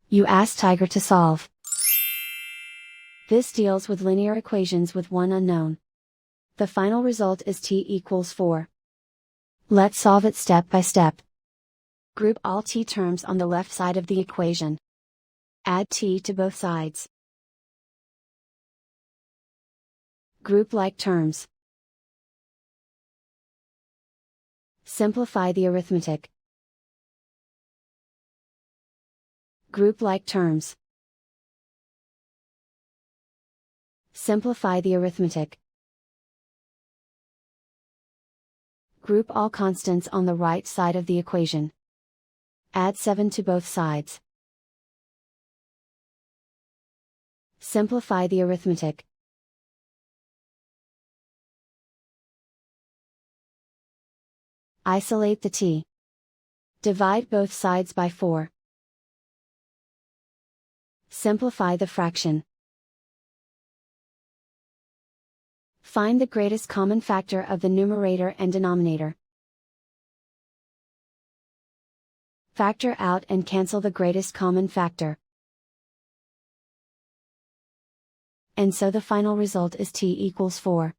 You ask Tiger to solve. This deals with linear equations with one unknown. The final result is t equals 4. Let's solve it step by step. Group all t terms on the left side of the equation. Add t to both sides. Group like terms. Simplify the arithmetic. Group like terms. Simplify the arithmetic. Group all constants on the right side of the equation. Add 7 to both sides. Simplify the arithmetic. Isolate the t. Divide both sides by 4. Simplify the fraction. Find the greatest common factor of the numerator and denominator. Factor out and cancel the greatest common factor. And so the final result is t equals 4.